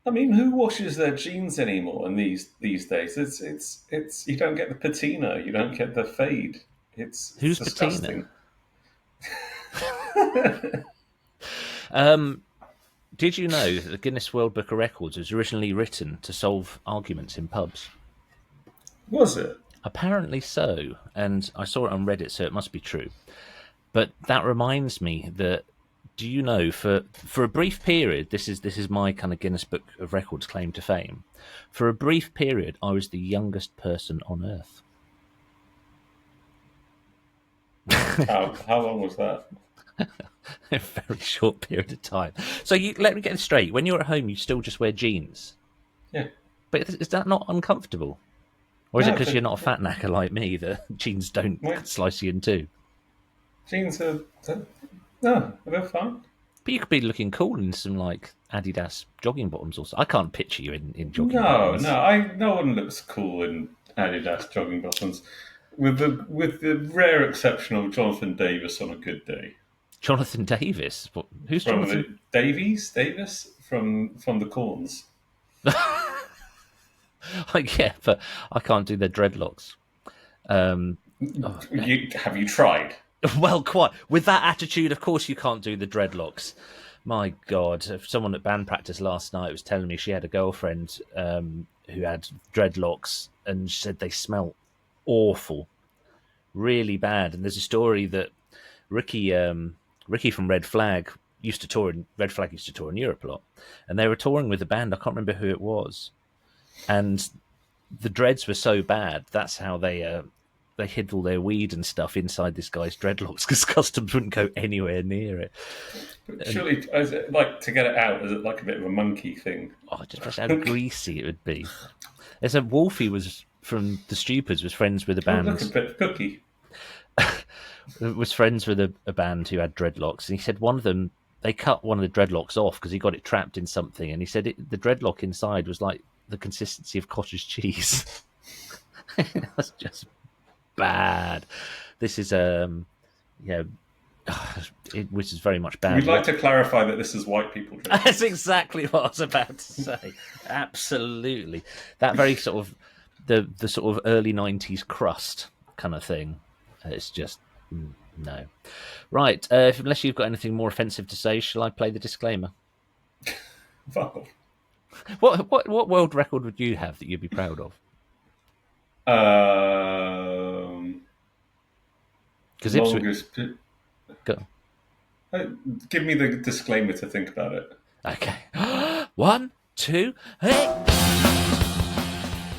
I mean, who washes their jeans anymore in these days? It's you don't get the patina, you don't get the fade. It's Who's patina? disgusting. Did you know that the Guinness World Book of Records was originally written to solve arguments in pubs? Was it? Apparently so, and I saw it on Reddit, so it must be true. But that reminds me that, do you know, for a brief period, this is my kind of Guinness Book of Records claim to fame. For a brief period, I was the youngest person on Earth. How long was that? A very short period of time. So let me get this straight. When you're at home, you still just wear jeans. Yeah. But is that not uncomfortable? Or is it No, because but you're not a fat knacker like me that jeans don't my slice you in two? jeans are no, they're fine. But you could be looking cool in some like Adidas jogging bottoms or so. I can't picture you in jogging No, bottoms. no one looks cool in Adidas jogging bottoms, with the rare exception of Jonathan Davis on a good day. Jonathan Davis? Who's From Jonathan? the Davis from the Corns. Yeah, but I can't do their dreadlocks. Have you tried? Well, quite. With that attitude, of course you can't do the dreadlocks. My God, if someone at band practice last night was telling me she had a girlfriend who had dreadlocks, and she said they smell awful, really bad. And there's a story that Ricky from Red Flag used to tour in Europe a lot, and they were touring with a band. I can't remember who it was, and the dreads were so bad. That's how they hid all their weed and stuff inside this guy's dreadlocks because customs wouldn't go anywhere near it. Surely, is it like to get it out? Is it like a bit of a monkey thing? Oh, just how greasy it would be. There's a Wolfie was from the Stupids was friends with a Oh, look, band. a bit of cookie. Was friends with a band who had dreadlocks, and he said one of them they cut one of the dreadlocks off because he got it trapped in something, and he said the dreadlock inside was like the consistency of cottage cheese. That's just bad. This is which is very much bad. We'd like to clarify that this is white people drinking. That's exactly what I was about to say. Absolutely, that very sort of the sort of early '90s crust kind of thing. It's just no. Right, unless you've got anything more offensive to say, shall I play the disclaimer? Wow. What world record would you have that you'd be proud of? Because Longest. Go. Give me the disclaimer to think about it. Okay. 1, 2, hey!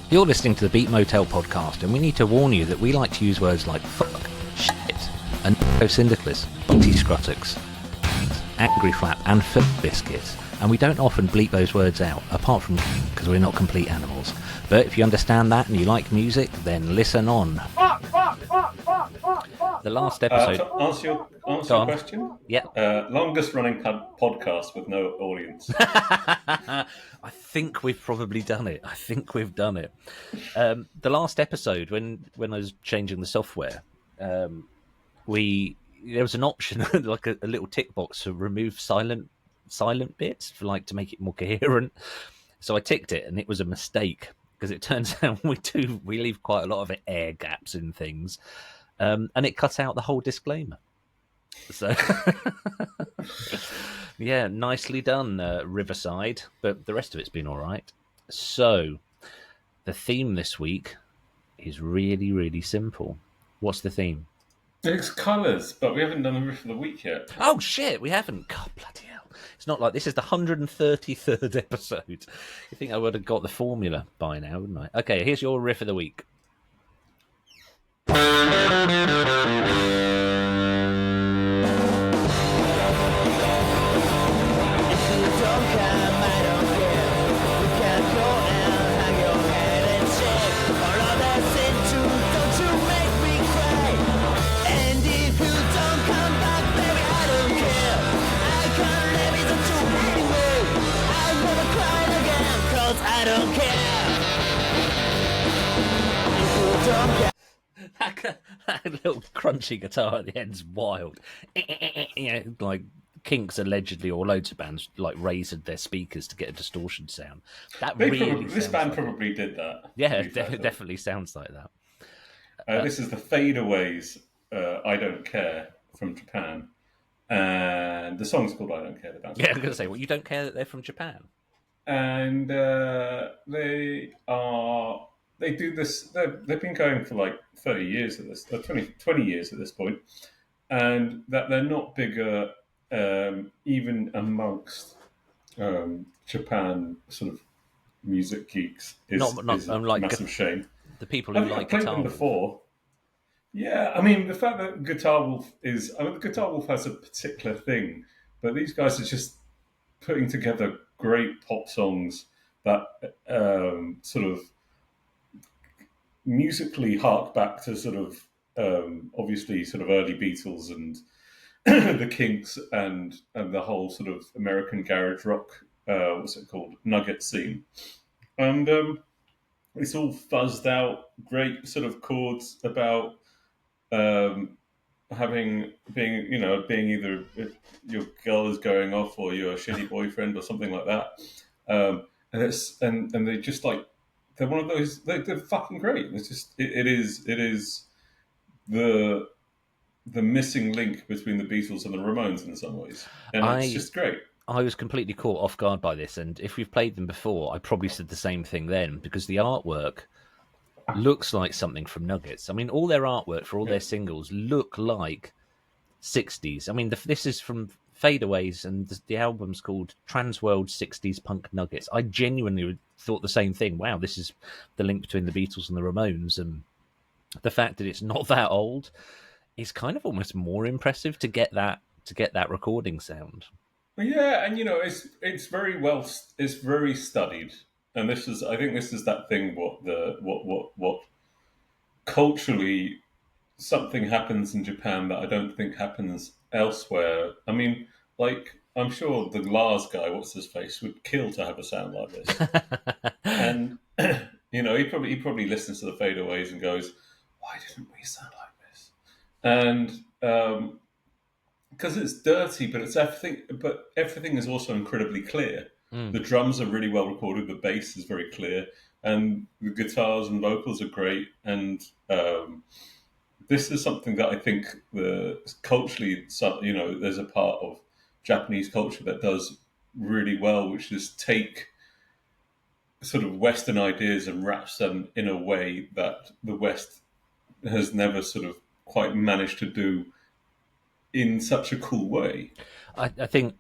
You're listening to the Beat Motel podcast, and we need to warn you that we like to use words like fuck, shit, and syndicalist, butty scrutux, angry flap, and foot biscuits. And we don't often bleep those words out, apart from because we're not complete animals. But if you understand that and you like music, then listen on. The last episode. To answer your question? Yeah. Longest running podcast with no audience. I think we've probably done it. The last episode, when I was changing the software, there was an option, like a little tick box to remove silent bits for to make it more coherent. So I ticked it, and it was a mistake because it turns out we leave quite a lot of air gaps in things. And it cut out the whole disclaimer. So, yeah, nicely done, Riverside. But the rest of it's been all right. So, the theme this week is really, really simple. What's the theme? It's colours, but we haven't done the riff of the week yet. Oh, shit, we haven't. God, bloody hell. It's not like this is the 133rd episode. You think I would have got the formula by now, wouldn't I? Okay, here's your riff of the week. I don't care. That little crunchy guitar at the end's wild. Like Kinks allegedly, or loads of bands, like raised their speakers to get a distortion sound. That They really probably, this sounds band like it. probably did that. To Yeah, be fair to them. definitely sounds like that. This is the Fadeaways. I Don't Care from Japan, and the song's called "I Don't Care." The band's Yeah, I'm called going to say, well, you don't care that they're from Japan? and they do this. They've been going for like 30 years at this, 20 years at this point, and that they're not bigger even amongst Japan sort of music geeks is Not a unlike massive shame. the people I who think I've like played Guitar them Wolf. before. Yeah, I mean the fact that Guitar Wolf is, I mean, Guitar Wolf has a particular thing, but these guys are just putting together great pop songs that sort of musically hark back to sort of obviously sort of early Beatles and the Kinks and the whole sort of American garage rock, what's it called, nugget scene. And it's all fuzzed out, great sort of chords about um, being either your girl is going off or your shitty boyfriend or something like that. And they just like, they're one of those, they're fucking great. It's just it is the missing link between the Beatles and the Ramones in some ways, and it's I just great. I was completely caught off guard by this, and if we've played them before, I probably said the same thing then, because the artwork looks like something from Nuggets. I mean, all their artwork for all their singles look like 60s. I mean, this is from Fadeaways, and the album's called Transworld 60s Punk Nuggets. I genuinely thought the same thing. Wow, this is the link between the Beatles and the Ramones, and the fact that it's not that old is kind of almost more impressive to get that recording sound. Yeah, and it's very well, it's very studied, and this is, I think, this is that thing. What culturally something happens in Japan that I don't think happens elsewhere. I mean, like, I'm sure the Lars guy, what's his face, would kill to have a sound like this. And he probably listens to the Fadeaways and goes, "Why didn't we sound like this?" And because it's dirty, but it's everything. But everything is also incredibly clear. The drums are really well recorded. The bass is very clear, and the guitars and vocals are great. And this is something that I think culturally, there's a part of Japanese culture that does really well, which is take sort of Western ideas and wraps them in a way that the West has never sort of quite managed to do in such a cool way. I think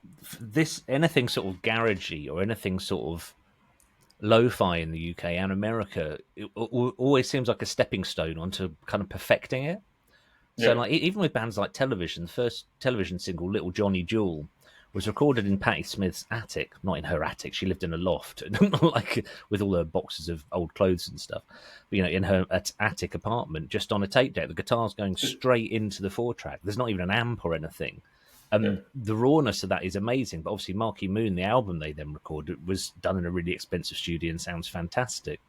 anything sort of garagey or anything sort of lo-fi in the UK and America, it always seems like a stepping stone onto kind of perfecting it. So, Yeah. like, even with bands like Television, the first Television single, Little Johnny Jewel, was recorded in Patti Smith's attic. Not in her attic; she lived in a loft, like with all her boxes of old clothes and stuff. But, in her attic apartment, just on a tape deck. The guitar's going straight into the 4-track. There's not even an amp or anything. The rawness of that is amazing. But obviously, Marquee Moon, the album they then recorded, was done in a really expensive studio and sounds fantastic.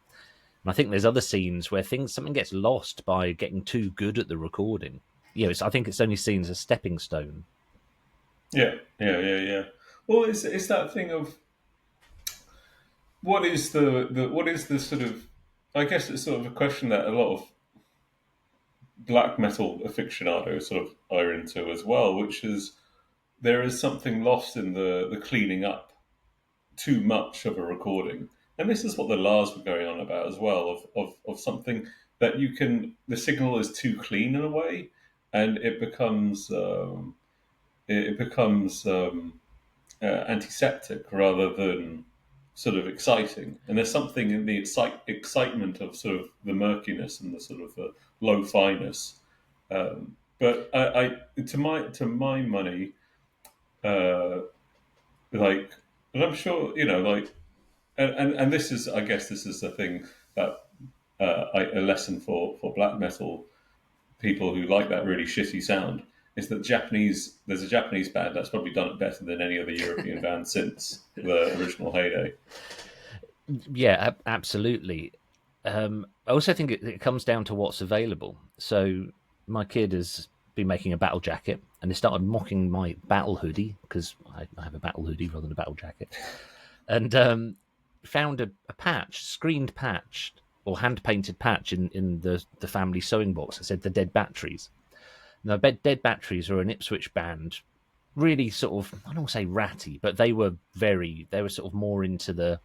And I think there's other scenes where something gets lost by getting too good at the recording. I think it's only seen as a stepping stone. Yeah. Well, it's that thing of what is the sort of, I guess it's sort of a question that a lot of black metal aficionados sort of are into as well, which is there is something lost in the cleaning up too much of a recording. And this is what the Lars were going on about as well, of something that the signal is too clean in a way, and it becomes antiseptic rather than sort of exciting. And there's something in the excitement of sort of the murkiness and the sort of low-finess. But to my money, like, and I'm sure and this is, I guess, this is the thing that a lesson for black metal people who like that really shitty sound is that there's a Japanese band that's probably done it better than any other European band since the original heyday. Yeah, absolutely. I also think it comes down to what's available. So my kid has been making a battle jacket, and they started mocking my battle hoodie, because I have a battle hoodie rather than a battle jacket, and found a patch, screened patch or hand painted patch in the family sewing box that said the Dead Batteries. Now, Dead Batteries are an Ipswich band, really sort of, I don't want to say ratty, but they were sort of more into the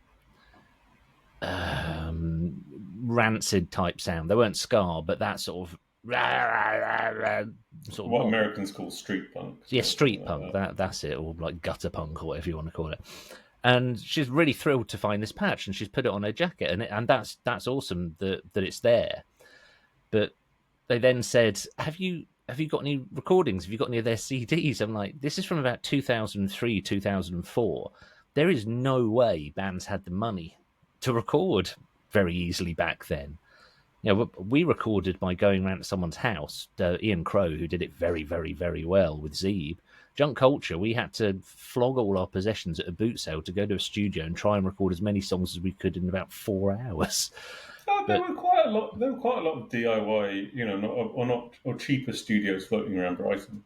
rancid type sound. They weren't ska, but that sort of what Americans call street punk. Yeah, street punk. That's it, or like gutter punk, or whatever you want to call it. And she's really thrilled to find this patch, and she's put it on her jacket, and that's awesome that it's there. But they then said, "Have you got any recordings? Have you got any of their CDs?" I'm like, "This is from about 2003, 2004. There is no way bands had the money to record very easily back then. You know, we recorded by going around to someone's house. Ian Crow, who did it very, very, very well with Zeeb. Junk Culture, we had to flog all our possessions at a boot sale to go to a studio and try and record as many songs as we could in about 4 hours." There were quite a lot. There were quite a lot of DIY, or cheaper studios floating around Brighton.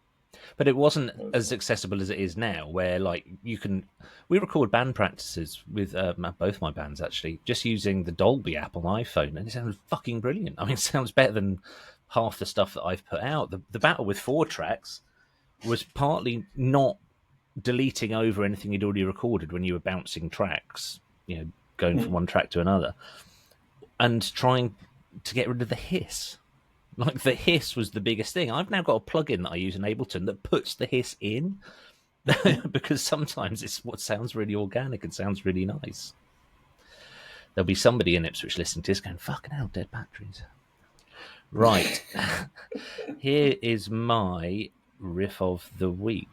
But it wasn't as accessible as it is now, where like we record band practices with both my bands actually, just using the Dolby app on iPhone, and it sounds fucking brilliant. I mean, it sounds better than half the stuff that I've put out. The battle with 4 tracks was partly not deleting over anything you'd already recorded when you were bouncing tracks, going from one track to another, and trying to get rid of the hiss. Like, the hiss was the biggest thing. I've now got a plugin that I use in Ableton that puts the hiss in because sometimes it's what sounds really organic and sounds really nice. There'll be somebody in Ipswich listening to this going, "Fucking hell, Dead Batteries." Right. Here is my riff of the week.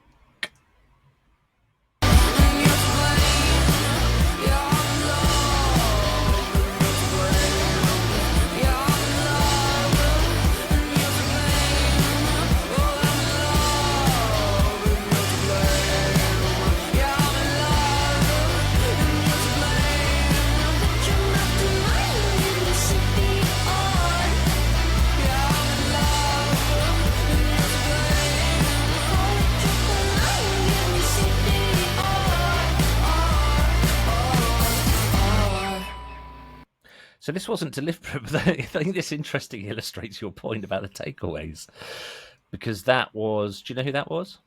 So this wasn't deliberate, but I think this interesting illustrates your point about the takeaways, because that was. Do you know who that was?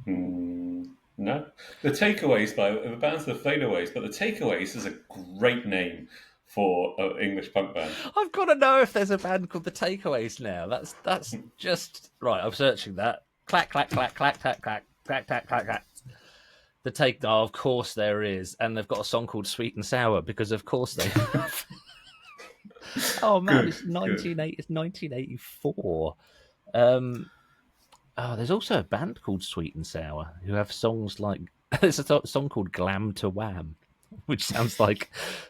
No, the Takeaways by the band's the Fadeaways, but the Takeaways is a great name for an English punk band. I've got to know if there's a band called the Takeaways now. That's just right. I'm searching that. Clack clack clack clack clack clack clack clack clack clack. The Take. Oh, of course there is, and they've got a song called "Sweet and Sour" because, of course, they. Oh man, good, it's 1984. There's also a band called Sweet and Sour who have songs like there's a song called "Glam to Wham," which sounds like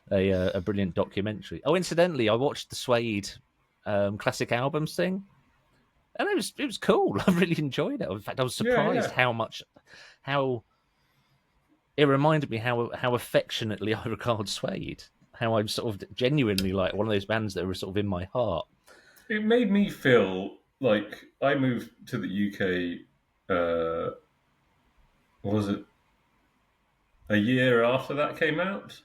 a brilliant documentary. Oh, incidentally, I watched the Suede classic albums thing, and it was cool. I really enjoyed it. In fact, I was surprised how it reminded me how affectionately I regard Suede. How I'm sort of genuinely like one of those bands that were sort of in my heart. It made me feel like I moved to the UK. Was it a year after that came out?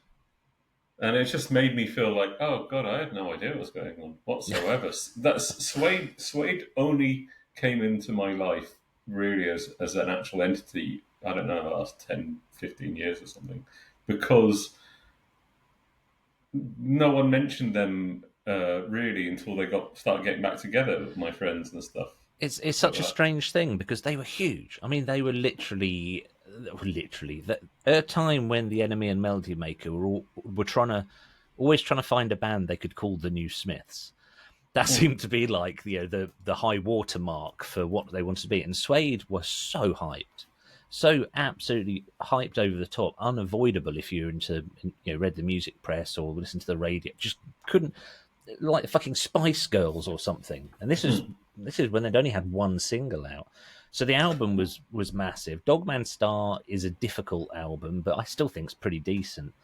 And it just made me feel like, oh god, I had no idea what was going on whatsoever. That's Suede only came into my life really as an actual entity. I don't know, the last 10, 15 years or something, because no one mentioned them really until they started getting back together with my friends and stuff. It's such a strange thing because they were huge. I mean, they were literally at a time when the Enemy and Melody Maker were always trying to find a band they could call the New Smiths. That seemed to be like the high watermark for what they wanted to be. And Suede was so hyped. So absolutely hyped over the top, unavoidable if you're into read the music press or listened to the radio. Just couldn't, like fucking Spice Girls or something. And this is when they'd only had one single out, so the album was massive. Dogman Star is a difficult album, but I still think it's pretty decent.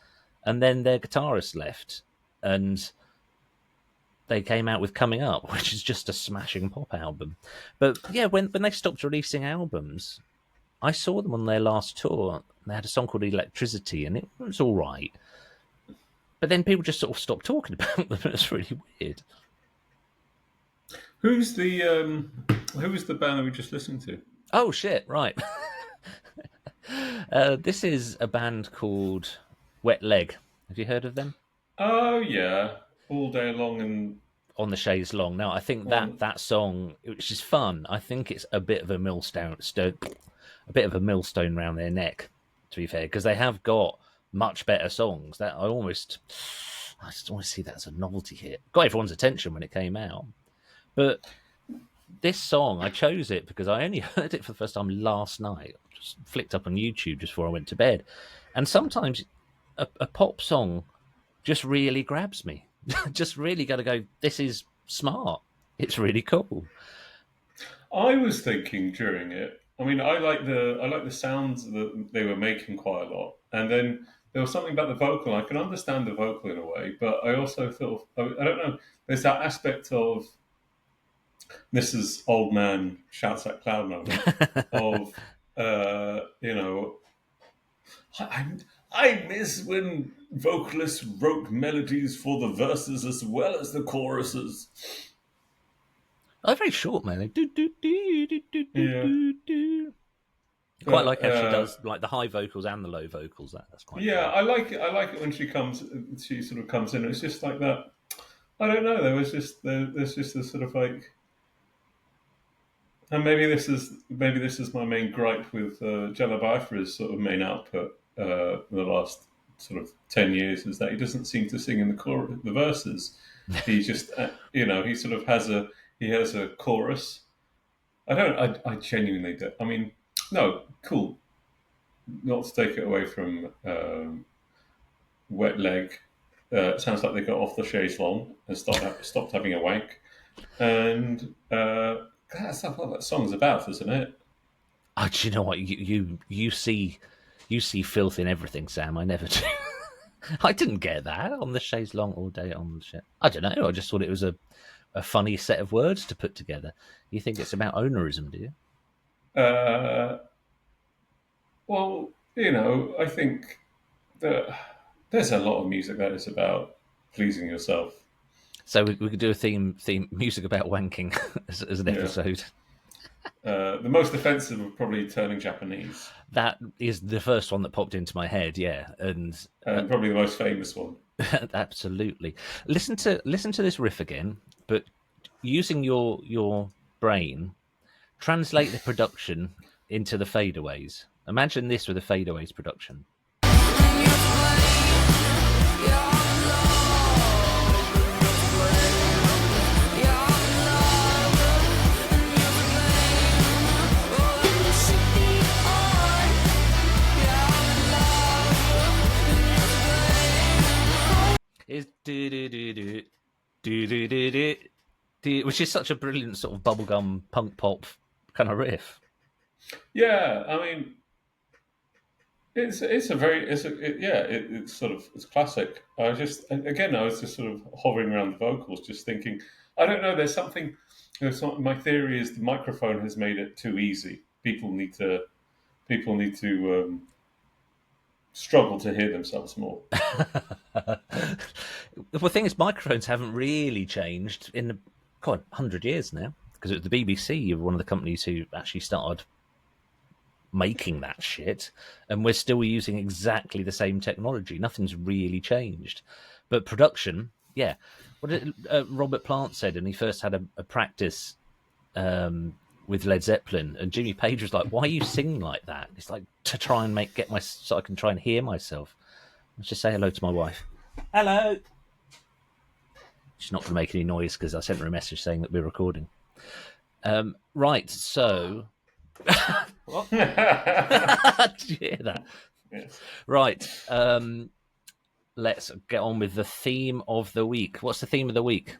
And then their guitarist left, and they came out with Coming Up, which is just a smashing pop album. But yeah, when they stopped releasing albums, I saw them on their last tour. They had a song called Electricity, and it was all right. But then people just sort of stopped talking about them. It's really weird. Who's the band that we just listened to? Oh shit! Right. This is a band called Wet Leg. Have you heard of them? Oh yeah, All Day Long and On the Chaise Long. Now, I think that song, which is fun, I think it's a bit of a millstone around their neck. To be fair, because they have got much better songs. That I just want to see that as a novelty hit. Got everyone's attention when it came out, but this song, I chose it because I only heard it for the first time last night. Just flicked up on YouTube just before I went to bed. And sometimes a pop song just really grabs me. Just really got to go, this is smart. It's really cool. I was thinking during it. I mean, I like the sounds that they were making quite a lot, and then there was something about the vocal. I can understand the vocal in a way, but I also thought I don't know. There's that aspect of this is old man shouts at cloud moment of I miss when vocalists wrote melodies for the verses as well as the choruses. Oh, very short, man. Like, do, do, do, do, do, Yeah. do, do. Quite like how she does like the high vocals and the low vocals. That's quite Yeah, cool. I like it. I like it when she sort of comes in. It's just like that. I don't know. There's just this sort of like, and maybe this is my main gripe with Jalabiafra's sort of main output in the last sort of 10 years is that he doesn't seem to sing in the verses. He just he sort of has a chorus. I genuinely do. I mean, no, cool. Not to take it away from Wet Leg. It sounds like they got off the chaise long and stopped having a wank. And that's what that song's about, isn't it? Oh, do you know what? You see filth in everything, Sam. I never do. I didn't get that on the chaise long all day on the shit. I don't know. I just thought it was a funny set of words to put together. You think it's about ownerism, do you? Well, I think that there's a lot of music that is about pleasing yourself. So we could do a theme music about wanking as an episode. The most offensive would probably Turning Japanese. That is the first one that popped into my head, yeah, and probably the most famous one. Absolutely. Listen to this riff again, but using your brain, translate the production into the Fadeaways. Imagine this with a Fadeaways production. Is do do do do do do do do, which is such a brilliant sort of bubblegum punk pop kind of riff. Yeah, I mean, it's classic. I was just sort of hovering around the vocals, just thinking. I don't know. There's something. My theory is the microphone has made it too easy. People need to struggle to hear themselves more. The thing is, microphones haven't really changed in 100 years now, because the BBC are one of the companies who actually started making that shit, and we're still using exactly the same technology. Nothing's really changed. But production, yeah. What did Robert Plant said, and he first had a practice with Led Zeppelin, and Jimmy Page was like, "Why are you singing like that?" It's like to try and so I can try and hear myself. Let's just say hello to my wife. Hello. She's not going to make any noise because I sent her a message saying that we're recording. Right, so what? Did you hear that? Yes. Right. Let's get on with the theme of the week. What's the theme of the week?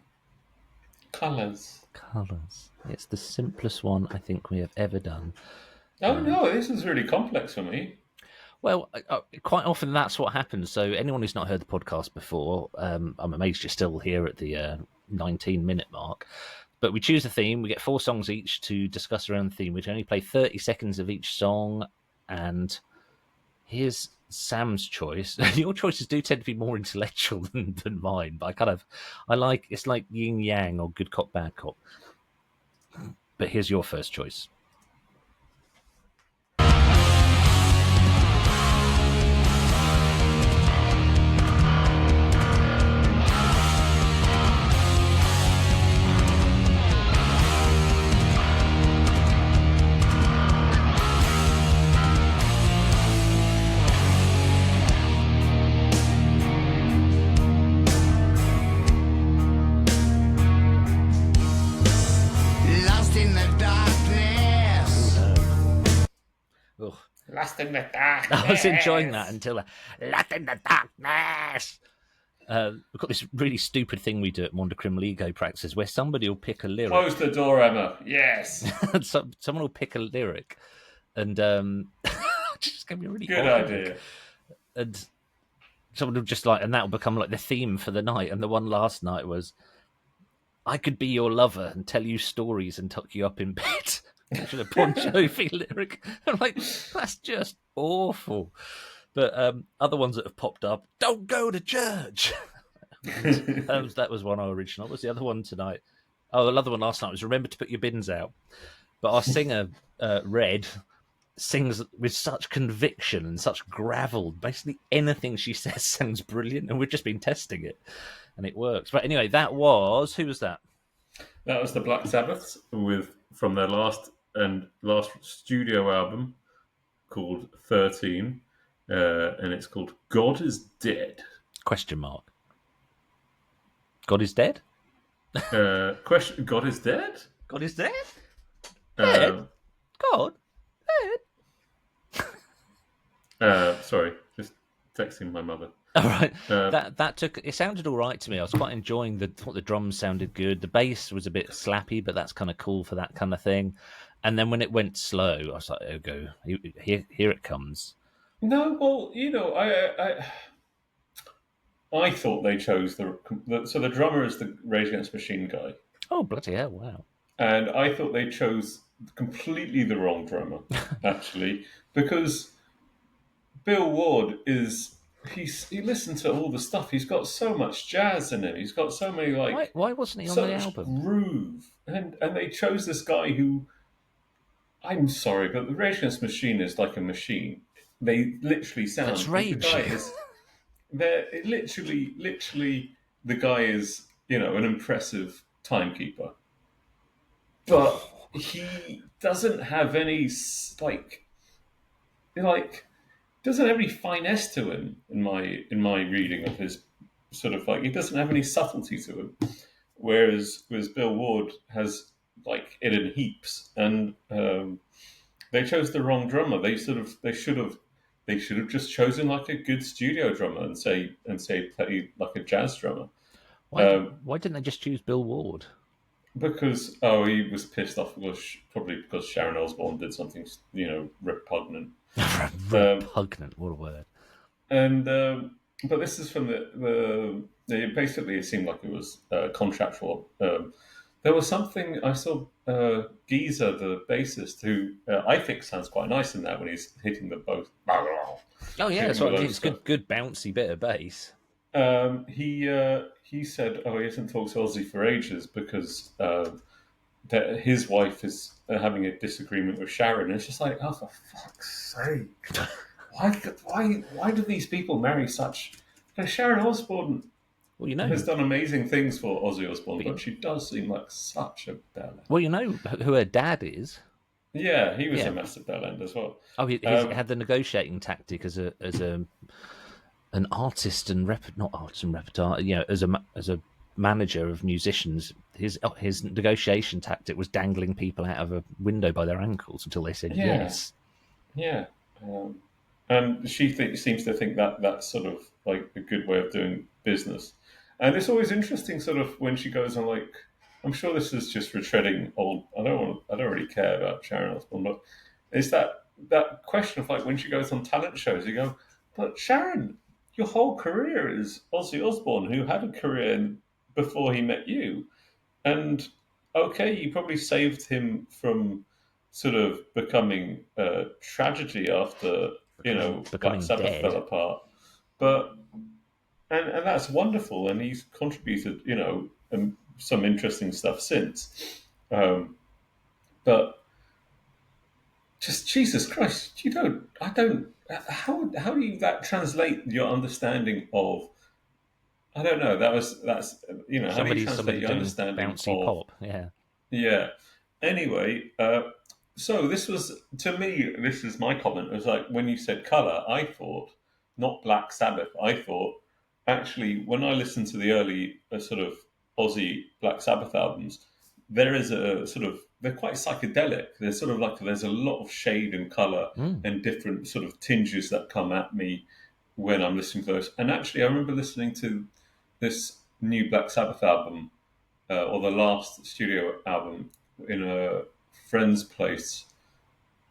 Colours. Colours. It's the simplest one I think we have ever done. Oh no, this is really complex for me. Well, quite often that's what happens. So anyone who's not heard the podcast before, I'm amazed you're still here at the 19-minute mark. But we choose a theme. We get 4 songs each to discuss around the theme. We can only play 30 seconds of each song. And here's Sam's choice. Your choices do tend to be more intellectual than mine, but it's like yin yang or good cop, bad cop. But here's your first choice. Lost in the dark. I was enjoying that until Lost in the Darkness. We've got this really stupid thing we do at Mondo Criminal Ego practices where somebody will pick a lyric. Close the door, Emma. Yes. Someone will pick a lyric, and just gave me a really good idea. Lyric. And someone will just and that will become like the theme for the night. And the one last night was, "I could be your lover and tell you stories and tuck you up in bed." Which is a Bon Jovi lyric. I'm like, that's just awful. But other ones that have popped up, "Don't go to church." that was one original. What was the other one tonight? Oh, another one last night was "Remember to put your bins out." But our singer, Red, sings with such conviction and such gravel. Basically anything she says sounds brilliant, and we've just been testing it, and it works. But anyway, who was that? That was the Black Sabbath from their last studio album called 13, and it's called "God is Dead?" ? God is dead? God is dead? God is dead? Dead? God? Dead? Sorry, just texting my mother. All right, it sounded all right to me. I was quite enjoying thought the drums sounded good. The bass was a bit slappy, but that's kind of cool for that kind of thing. And then when it went slow, I was like, "Oh, go here it comes." No, well, I thought they chose so the drummer is the Rage Against the Machine guy. Oh, bloody hell! Wow. And I thought they chose completely the wrong drummer, actually, because Bill Ward he listened to all the stuff. He's got so much jazz in him. He's got so many Why wasn't he on the album? Groove, and they chose this guy who, I'm sorry, but the Rage Against the Machine is like a machine. They literally sound. That's Rage. The guy is. Literally, the guy is an impressive timekeeper, but he doesn't have any doesn't have any finesse to him in my reading of his sort of he doesn't have any subtlety to him, whereas Bill Ward has it in heaps, and they chose the wrong drummer. They should have just chosen a good studio drummer and say play like a jazz drummer. Why didn't they just choose Bill Ward? Because he was pissed off probably because Sharon Osbourne did something repugnant. Repugnant, what a word. And but this is from basically it seemed like it was contractual. There was something I saw. Geezer, the bassist, who I think sounds quite nice in that when he's hitting the both. Oh yeah, that's what I mean. It's good bouncy bit of bass. He said, he hasn't talked to Ozzy for ages because that his wife is having a disagreement with Sharon. And it's just like, oh, for fuck's sake! Why do these people marry such? Sharon Osbourne. Well, has done amazing things for Ozzy Osbourne, but she does seem like such a bellend. Well, you know who her dad is. Yeah, he was a massive bellend as well. Oh, he had the negotiating tactic as an artist and not artist and repertoire. As a manager of musicians, his negotiation tactic was dangling people out of a window by their ankles until they said yes. Yeah, and she seems to think that that's sort of a good way of doing business. And it's always interesting, sort of, when she goes on, I'm sure this is just retreading old. I don't really care about Sharon Osbourne, but it's that question of when she goes on talent shows, you go, but Sharon, your whole career is Ozzy Osbourne, who had a career in before he met you. And okay, you probably saved him from sort of becoming a tragedy after, Black becoming Sabbath fell dead. apart. But and that's wonderful, and he's contributed, some interesting stuff since. But just Jesus Christ, I don't. How do you that translate your understanding of? I don't know. How do you translate Somebody your doing understanding bouncy of? pop. Yeah. Yeah. Anyway, so this was to me. This is my comment. It was like when you said color, I thought not Black Sabbath. I thought actually when I listened to the early sort of Aussie Black Sabbath albums, there is a sort of they're quite psychedelic. There's sort of like there's a lot of shade and color Mm. and different sort of tinges that come at me when I'm listening to those. And actually, I remember listening to this new Black Sabbath album or the last studio album in a friend's place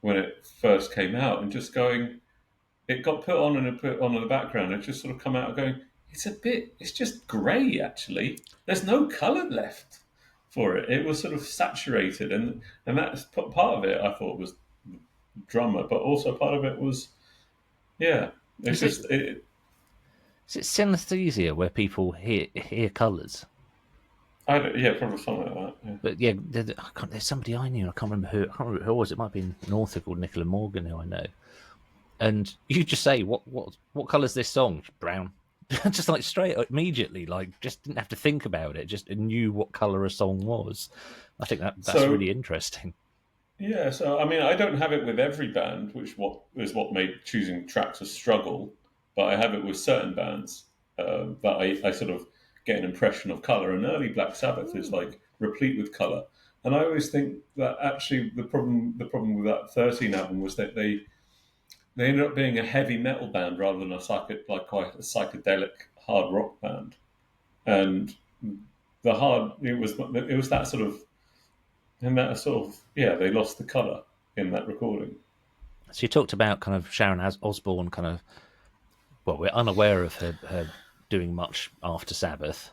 when it first came out, and just going, it got put on and put on in the background. It just sort of come out going, it's just grey actually. There's no colour left for it. It was sort of saturated, and that's part of it. I thought was drummer, but also part of it was, yeah. It's Is it just it, is it synesthesia where people hear colours? yeah, probably something like that. Yeah. But yeah, there's somebody I knew. I can't remember who. I can't remember who it was. It might have been an author called Nicola Morgan, who I know. And you just say, "What colour's this song?" Brown. Just like straight immediately, like just didn't have to think about it. Just knew what colour a song was. I think that's So really interesting. yeah, so I mean, I don't have it with every band, which what made choosing tracks a struggle. But I have it with certain bands that I sort of get an impression of color. And early Black Sabbath is like replete with color. And I always think that actually the problem with that 13 album was that they ended up being a heavy metal band rather than quite a psychedelic hard rock band. And it was that sort of and that sort of they lost the color in that recording. So you talked about kind of Sharon Osbourne, kind of. Well, we're unaware of her doing much after Sabbath,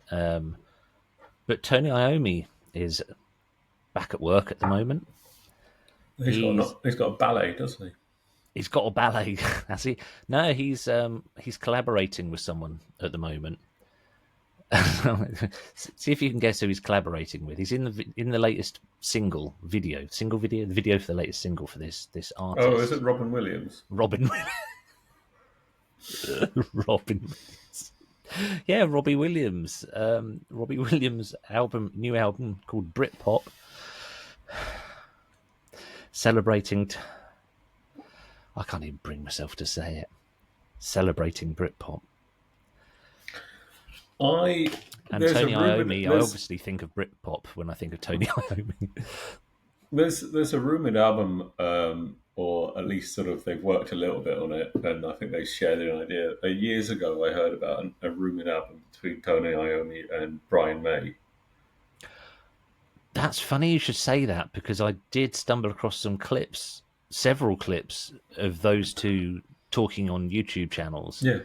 but Tony Iommi is back at work at the moment. He's got a ballet, doesn't he? He's got a ballet, has he? No, he's collaborating with someone at the moment. See if you can guess who he's collaborating with. He's in the latest video, the video for the latest single for this Oh, is it artist. Robin Williams? Robin Robin Williams. Yeah, Robbie Williams. Robbie Williams' new album called Britpop, celebrating. I can't even bring myself to say it. Celebrating Britpop. And Tony Iommi, I obviously think of Britpop when I think of Tony Iommi. There's a rumored album, or at least sort of they've worked a little bit on it, and I think they shared an idea. Years ago, I heard about a rumored album between Tony Iommi and Brian May. That's funny you should say that, because I did stumble across several clips of those two talking on YouTube channels. Yeah.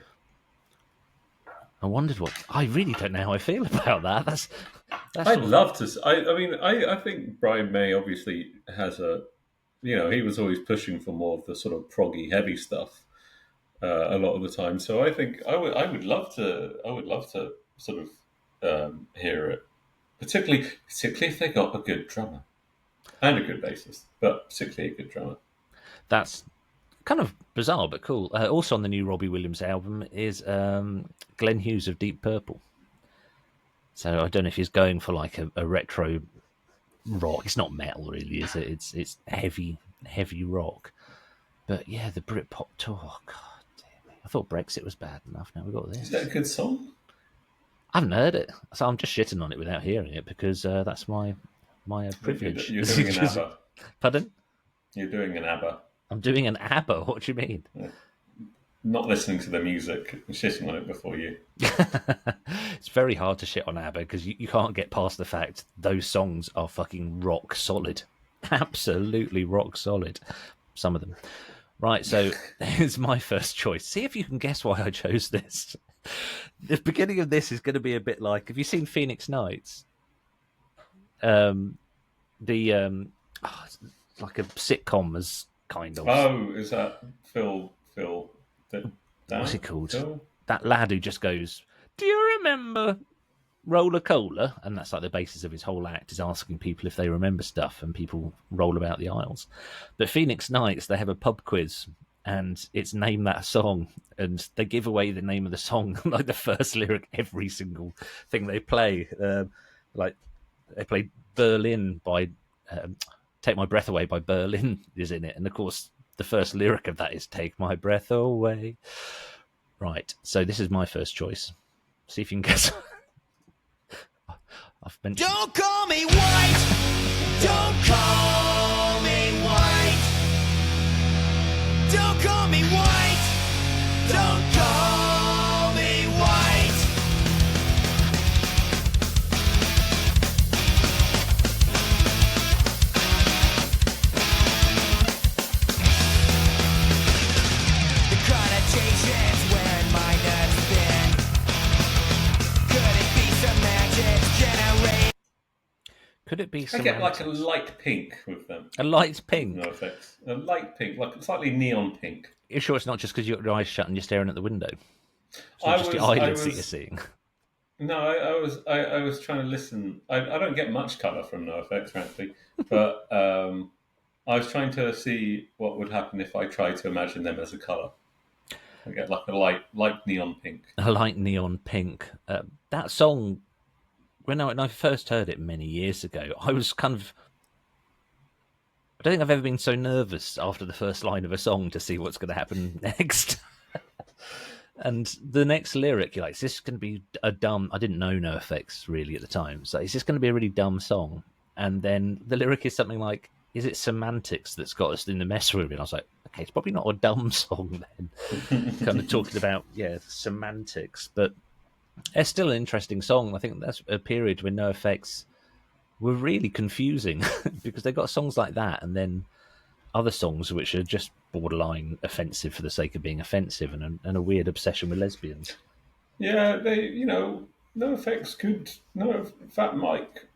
I wondered I really don't know how I feel about that. That's I'd love to. I mean, I think Brian May obviously has he was always pushing for more of the sort of proggy, heavy stuff a lot of the time. So I think I would love to sort of hear it, particularly if they got a good drummer and a good bassist, but particularly a good drummer. That's kind of bizarre, but cool. Also on the new Robbie Williams album is Glenn Hughes of Deep Purple. So I don't know if he's going for like a retro rock. It's not metal, really, is it? It's heavy rock. But yeah, the Britpop tour. Oh, God damn it. I thought Brexit was bad enough. Now we've got this. Is that a good song? I haven't heard it, so I'm just shitting on it without hearing it, because that's my privilege. You're doing an ABBA. Pardon? You're doing an ABBA. I'm doing an ABBA. What do you mean? Yeah. Not listening to the music, shitting on it before you. It's very hard to shit on ABBA because you can't get past the fact those songs are fucking rock solid. Absolutely rock solid. Some of them. Right, so here's my first choice. See if you can guess why I chose this. The beginning of this is going to be a bit like, have you seen Phoenix Nights? Um, it's like a sitcom, as kind of. Oh, is that Phil What's Dan? it called? Phil? That lad who just goes, "Do you remember Roller Cola?" And that's like the basis of his whole act, is asking people if they remember stuff, and people roll about the aisles. But Phoenix Nights, they have a pub quiz, and it's name that song, and they give away the name of the song like the first lyric every single thing they play. Like they play Berlin by Take My Breath Away by Berlin is in it, and of course the first lyric of that is Take My Breath Away. Right, so this is my first choice. See if you can guess. I've mentioned. Don't call me white. Don't call me white. Don't call me white. Don't call me white. The connotations where my nuts been. Could it be some magic generate? Could it be I get like a semantics? light pink with them. A light pink? No effects. A light pink, like slightly neon pink. You're sure it's not just because your eyes shut and you're staring at the window? It's not I just your was, I eyelids that you're was, seeing. no, I was trying to listen. I don't get much colour from no effects, frankly, but I was trying to see what would happen if I tried to imagine them as a colour. I get like a light neon pink. A light neon pink. That song, when I first heard it many years ago, I was kind of. I don't think I've ever been so nervous after the first line of a song to see what's going to happen next. And the next lyric, you're like, is this going to be a dumb... I didn't know No Effects really at the time. So is this going to be a really dumb song? And then the lyric is something like, is it semantics that's got us in the mess room? And I was like, okay, it's probably not a dumb song then. Kind of talking about, semantics. But it's still an interesting song. I think that's a period when No Effects were really confusing because they got songs like that and then other songs which are just borderline offensive for the sake of being offensive, and a weird obsession with lesbians. Yeah, no effects could. No, Fat Mike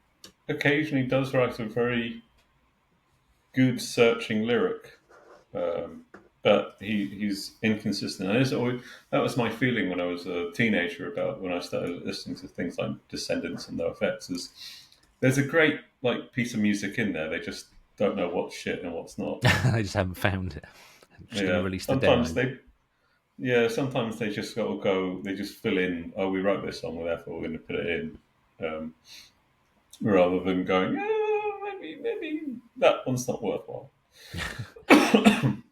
occasionally does write a very good searching lyric, but he's inconsistent. And that was my feeling when I was a teenager about when I started listening to things like Descendants and No Effects. Is there's a great like piece of music in there. They just don't know what's shit and what's not. I just haven't found it. I'm just going to release the demo. Sometimes they just go. They just fill in. Oh, we wrote this song, therefore we're going to put it in, rather than going. Maybe that one's not worthwhile.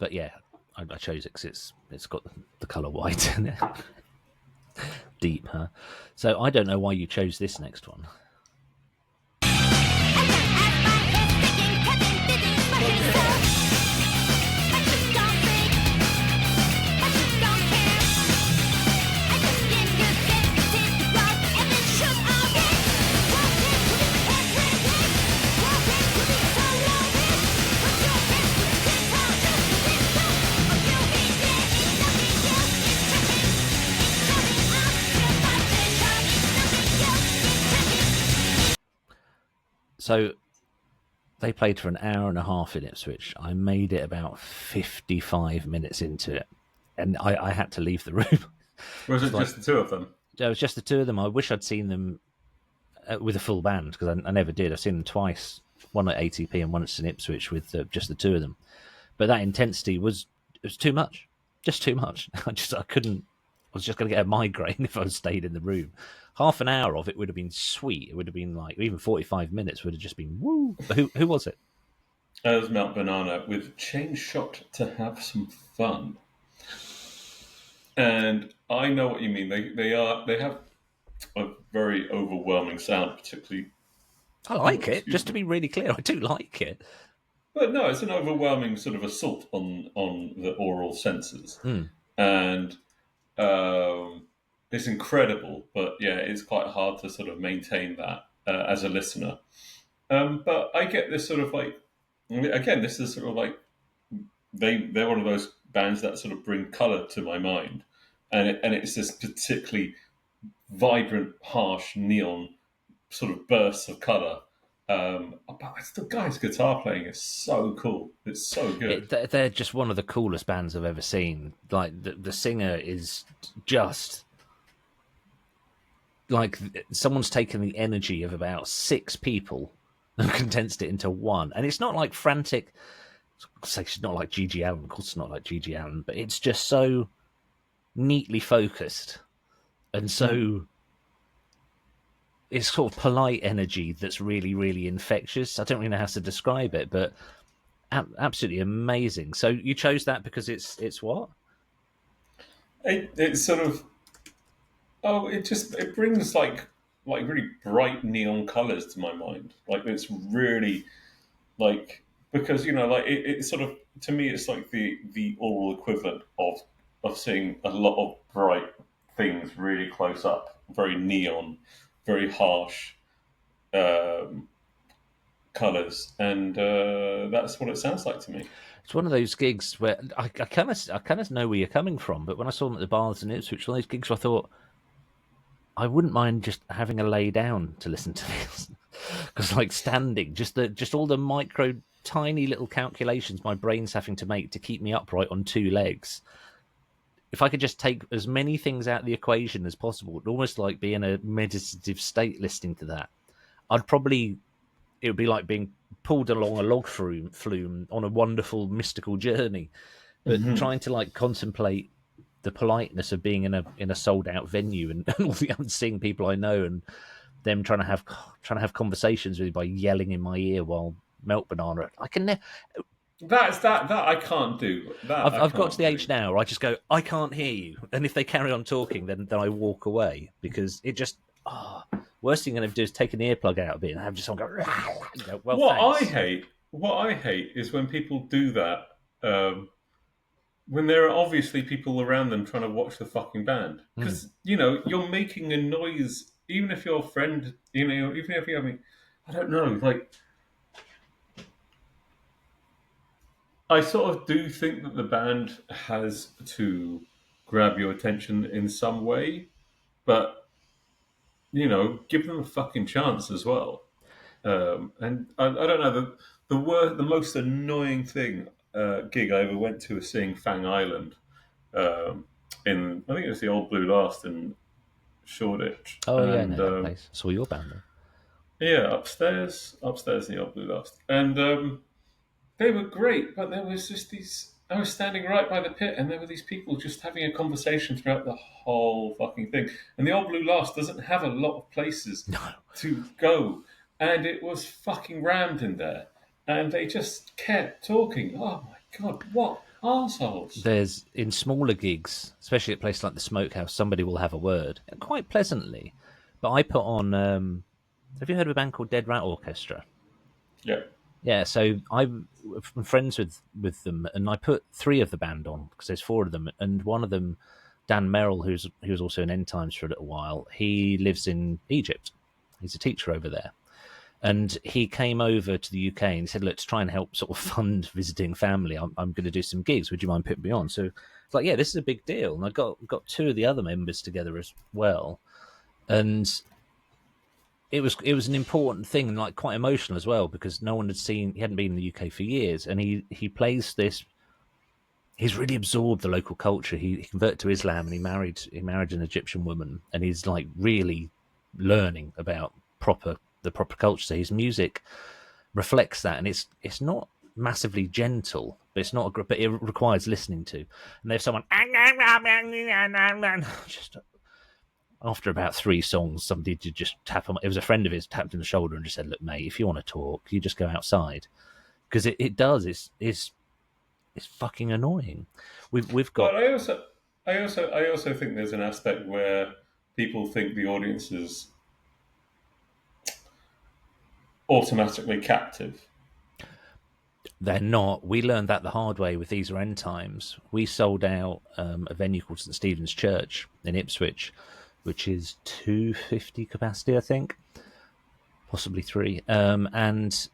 But yeah, I chose it because it's got the colour white in it. Deep, huh? So I don't know why you chose this next one. So they played for an hour and a half in Ipswich. I made it about 55 minutes into it, and I had to leave the room. Was it just the two of them? It was just the two of them. I wish I'd seen them with a full band, because I never did. I've seen them twice, one at ATP and once in Ipswich with just the two of them. But that intensity was too much, just too much. I couldn't. I was just going to get a migraine if I stayed in the room. Half an hour of it would have been sweet. It would have been like, even 45 minutes would have just been woo. But who was it? It was Mount Banana with Chain Shot to Have Some Fun. And I know what you mean. They have a very overwhelming sound, particularly. I like it. Just to be really clear, I do like it. But no, it's an overwhelming sort of assault on the oral senses, and it's incredible. But yeah, it's quite hard to sort of maintain that as a listener. But I get this sort of like, again, this is sort of like they're one of those bands that sort of bring color to my mind, and it's this particularly vibrant, harsh neon sort of bursts of color. But the guy's guitar playing is so cool. It's so good. They're just one of the coolest bands I've ever seen. Like the singer is just like someone's taken the energy of about 6 people and condensed it into one. And it's not like frantic. It's not like Gigi Allen. Of course, it's not like Gigi Allen, but it's just so neatly focused and so it's sort of polite energy that's really, really infectious. I don't really know how to describe it, but absolutely amazing. So you chose that because it's what? It's sort of it brings like really bright neon colors to my mind. Like it's really like because like it sort of to me it's like the oral equivalent of seeing a lot of bright things really close up, very neon, very harsh colors, and that's what it sounds like to me. It's one of those gigs where I kind of know where you're coming from, but when I saw them at the Baths in Ipswich, one of those gigs where I thought I wouldn't mind just having a lay down to listen to this because like standing, just all the micro tiny little calculations my brain's having to make to keep me upright on 2 legs. If I could just take as many things out of the equation as possible, it'd almost like be in a meditative state listening to that. It would be like being pulled along a log flume on a wonderful mystical journey, but trying to like contemplate the politeness of being in a sold out venue and all the unseen people I know and them trying to have conversations with me by yelling in my ear while Melt Banana. I can never. That I can't do. I've got to the age now where I just go, I can't hear you, and if they carry on talking, then I walk away because it just. Worst thing I'm going to do is take an earplug out of it and have just someone go. Well, what I hate is when people do that. When there are obviously people around them trying to watch the fucking band, because you're making a noise, even if your friend, even if you have me, I don't know, like. I sort of do think that the band has to grab your attention in some way, but give them a fucking chance as well. And I don't know the most annoying gig I ever went to was seeing Fang Island in I think it was the Old Blue Last in Shoreditch. Oh yeah, I know that place. Saw your band there. Yeah, upstairs in the Old Blue Last, and they were great, but there was just these. I was standing right by the pit, and there were these people just having a conversation throughout the whole fucking thing. And the Old Blue Last doesn't have a lot of places to go, and it was fucking rammed in there. And they just kept talking. Oh my god, what arseholes! There's in smaller gigs, especially at places like the Smokehouse, somebody will have a word quite pleasantly. But I put on. Have you heard of a band called Dead Rat Orchestra? Yeah. Yeah, so I'm friends with them, and I put 3 of the band on because there's 4 of them, and one of them, Dan Merrill, who was also in End Times for a little while, he lives in Egypt. He's a teacher over there, and he came over to the UK and he said, "Look, to try and help sort of fund visiting family, I'm going to do some gigs. Would you mind putting me on?" So it's like, yeah, this is a big deal, and I got 2 of the other members together as well, and. It was an important thing and like quite emotional as well because no one he hadn't been in the UK for years, and he plays this. He's really absorbed the local culture. He converted to Islam and he married an Egyptian woman, and he's like really learning about the proper culture. So his music reflects that, and it's not massively gentle, but it's not but it requires listening to. And there's someone just. After about 3 songs, somebody did just tap him. It was a friend of his tapped him on the shoulder and just said, "Look, mate, if you want to talk, you just go outside," because it does. It's fucking annoying. We've got. But I also think there's an aspect where people think the audience is automatically captive. They're not. We learned that the hard way with These Are End Times. We sold out a venue called St Stephen's Church in Ipswich, which is 250 capacity, I think, possibly 3. And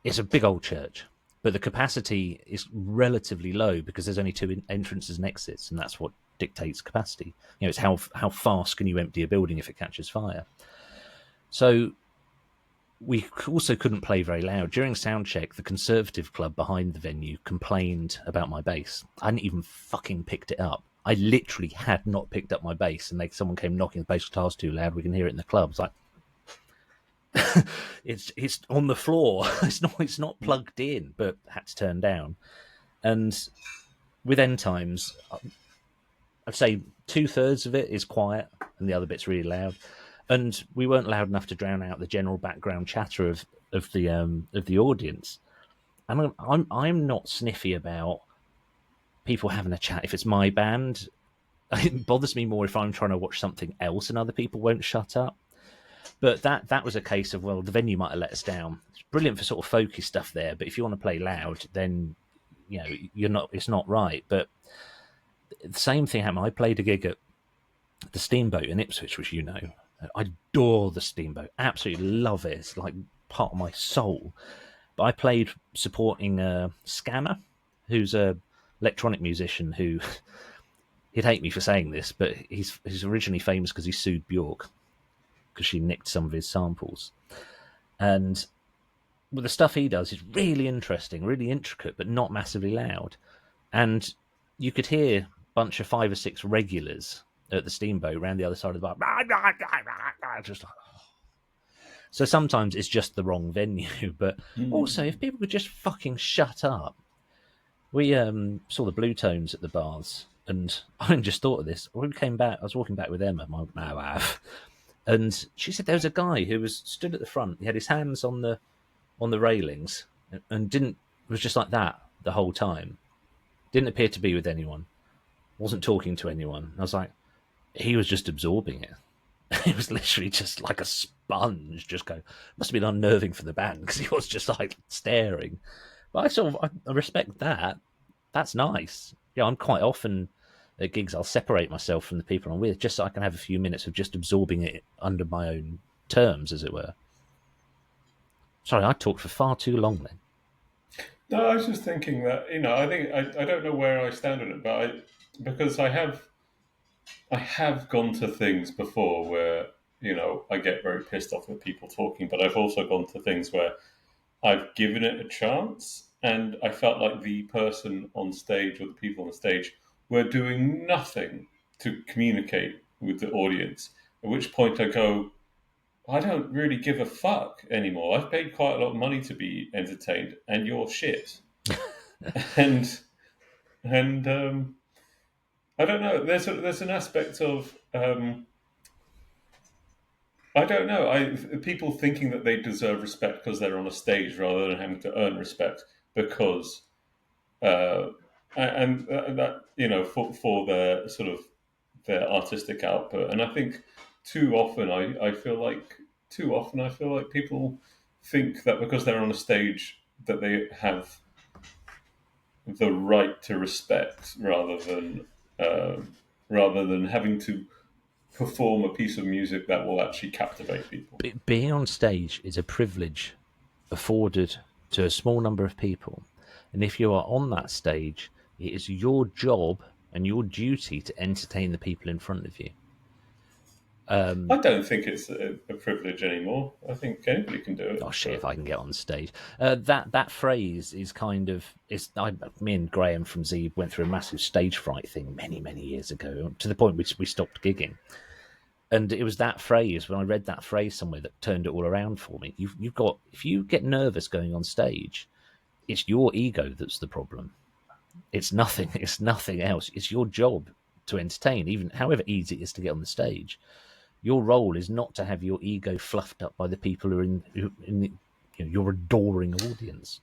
it's a big old church, but the capacity is relatively low because there's only 2 entrances and exits, and that's what dictates capacity. It's how fast can you empty a building if it catches fire. So we also couldn't play very loud. During soundcheck, the Conservative club behind the venue complained about my bass. I hadn't even fucking picked it up. I literally had not picked up my bass, and someone came knocking, the bass guitar's too loud, we can hear it in the club. It's like, it's on the floor. It's not plugged in, but had to turn down. And with End Times, I'd say 2/3 of it is quiet, and the other bit's really loud. And we weren't loud enough to drown out the general background chatter of the audience. And I'm not sniffy about people having a chat. If it's my band, it bothers me more if I'm trying to watch something else and other people won't shut up. But that was a case of, well, the venue might have let us down. It's brilliant for sort of folky stuff there, but if you want to play loud, then it's not right. But the same thing happened. I played a gig at the Steamboat in Ipswich, which I adore the Steamboat. Absolutely love it. It's like part of my soul. But I played supporting Scanner, who's a electronic musician who he'd hate me for saying this, but he's originally famous because he sued Bjork because she nicked some of his samples. And the stuff he does is really interesting, really intricate, but not massively loud. And you could hear a bunch of 5 or 6 regulars at the Steamboat around the other side of the bar. Just like, so sometimes it's just the wrong venue, but also if people could just fucking shut up. We saw the Blue Tones at the bars, and I just thought of this. When we came back, I was walking back with Emma, my wife, and she said there was a guy who was stood at the front. He had his hands on the railings and was just like that the whole time. Didn't appear to be with anyone. Wasn't talking to anyone. I was like, he was just absorbing it. He was literally just like a sponge, just going. Must have been unnerving for the band because he was just like staring. But I respect that. That's nice. I'm quite often at gigs, I'll separate myself from the people I'm with just so I can have a few minutes of just absorbing it under my own terms, as it were. Sorry, I talked for far too long then. No, I was just thinking that, I think I don't know where I stand on it, but because I have gone to things before where, I get very pissed off with people talking, but I've also gone to things where I've given it a chance and I felt like the person on stage or the people on the stage were doing nothing to communicate with the audience, at which point I go, I don't really give a fuck anymore. I've paid quite a lot of money to be entertained, and you're shit. and I don't know. There's an aspect of I don't know. People thinking that they deserve respect because they're on a stage rather than having to earn respect because that for their sort of their artistic output. And I think too often I feel like people think that because they're on a stage that they have the right to respect rather than having to perform a piece of music that will actually captivate people. Being on stage is a privilege afforded to a small number of people. And if you are on that stage, it is your job and your duty to entertain the people in front of you. I don't think it's a privilege anymore. I think anybody can do it. Oh shit! If I can get on stage, that phrase is kind of me and Graham from Z went through a massive stage fright thing many years ago, to the point we stopped gigging. And it was that phrase, when I read that phrase somewhere, that turned it all around for me. You've got, if you get nervous going on stage, it's your ego that's the problem. It's nothing else. It's your job to entertain, even however easy it is to get on the stage. Your role is not to have your ego fluffed up by the people who are in your adoring audience.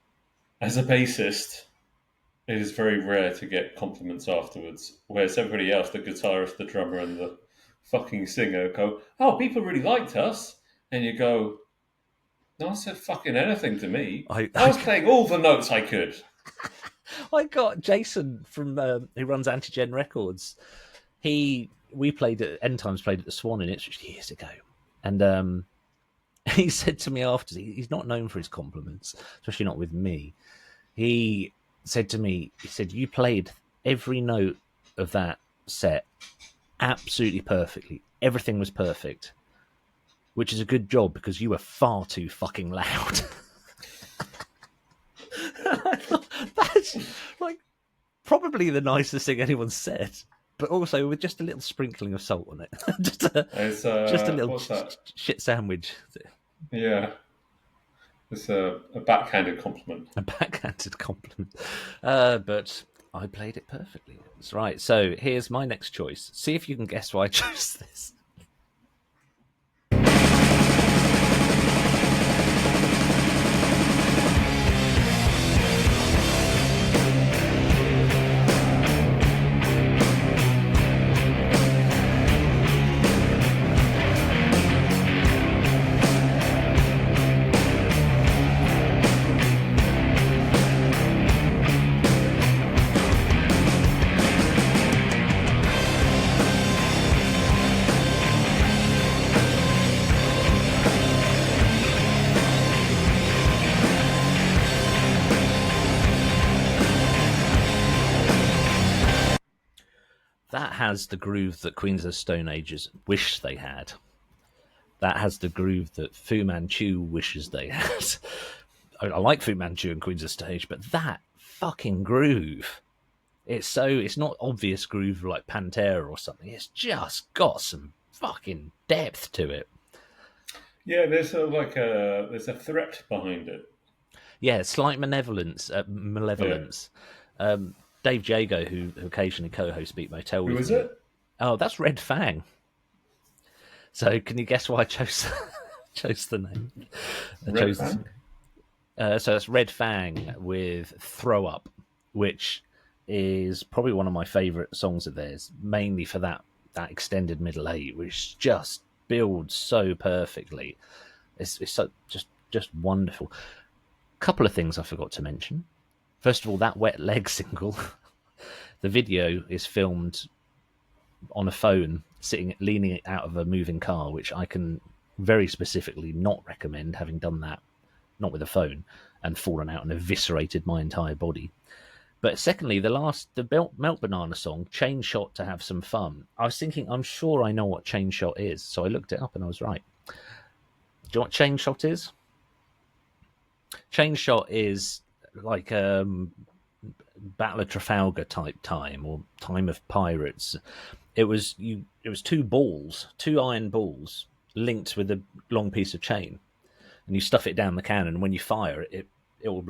As a bassist, it is very rare to get compliments afterwards, whereas everybody else, the guitarist, the drummer, and the fucking singer go, "Oh, people really liked us," and you go, "No one said fucking anything to me. I was playing all the notes I could." I got Jason from who runs Antigen Records. We played at End Times, played at the Swan in Ipswich years ago, and he said to me after, he's not known for his compliments, especially not with me. He said to me, "You played every note of that set absolutely perfectly. Everything was perfect, which is a good job because you were far too fucking loud. That's like probably the nicest thing anyone's said, but also with just a little sprinkling of salt on it. It's just a little what's that? shit sandwich. Yeah, it's a backhanded compliment. A backhanded compliment. But I played it perfectly. That's right. So here's my next choice. See if you can guess why I chose this. That has the groove that Queens of the Stone Ages wish they had. That has the groove that Fu Manchu wishes they had. I like Fu Manchu and Queens of the Stone Age, but that fucking groove. It's not obvious groove like Pantera or something. It's just got some fucking depth to it. Yeah, there's there's a threat behind it. Yeah, slight malevolence. Dave Jago, who occasionally co-hosts Beat Motel with Who is me. it? Oh, that's Red Fang. So can you guess why I chose the name? Red Fang? So that's Red Fang with Throw Up, which is probably one of my favourite songs of theirs, mainly for that extended middle eight, which just builds so perfectly. It's so just wonderful. Couple of things I forgot to mention. First of all, that Wet Leg single, the video is filmed on a phone, leaning out of a moving car, which I can very specifically not recommend, having done that, not with a phone, and fallen out and eviscerated my entire body. But secondly, the Melt Banana song, Chain Shot to Have Some Fun. I was thinking, I'm sure I know what Chain Shot is, so I looked it up and I was right. Do you know what Chain Shot is? Chain Shot is like Battle of Trafalgar type time, or Time of Pirates. It was two iron balls linked with a long piece of chain, and you stuff it down the cannon, and when you fire it will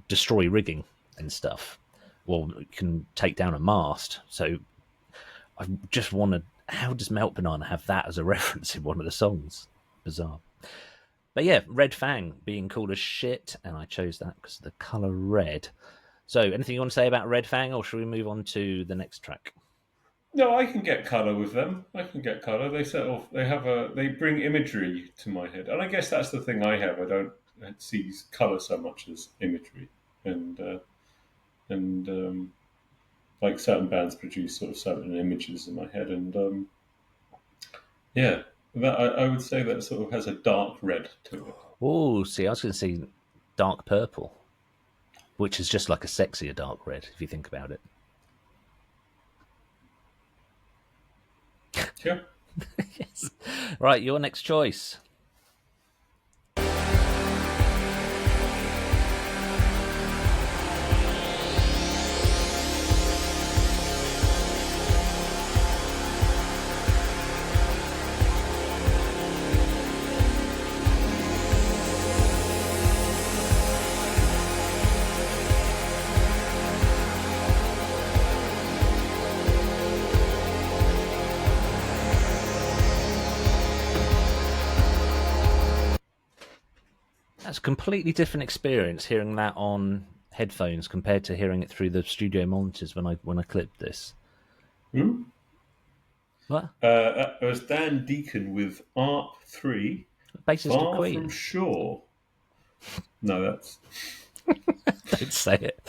destroy rigging and stuff. Well, you can take down a mast. So I just wanted, how does Melt Banana have that as a reference in one of the songs? Bizarre. But yeah, Red Fang being cool as shit, and I chose that because of the colour red. So, anything you want to say about Red Fang, or should we move on to the next track? No, I can get colour with them. I can get colour. They bring imagery to my head, and I guess that's the thing I have. I don't see colour so much as imagery, and like certain bands produce sort of certain images in my head, and yeah. I would say that sort of has a dark red to it. Oh, see, I was going to say dark purple, which is just like a sexier dark red, if you think about it. Yeah. Yes. Right, your next choice. That's a completely different experience hearing that on headphones compared to hearing it through the studio monitors when I clipped this. Who? What? It was Dan Deacon with ARP 3. Bassist Far of Queen. from Shore. No, that's... Don't say it.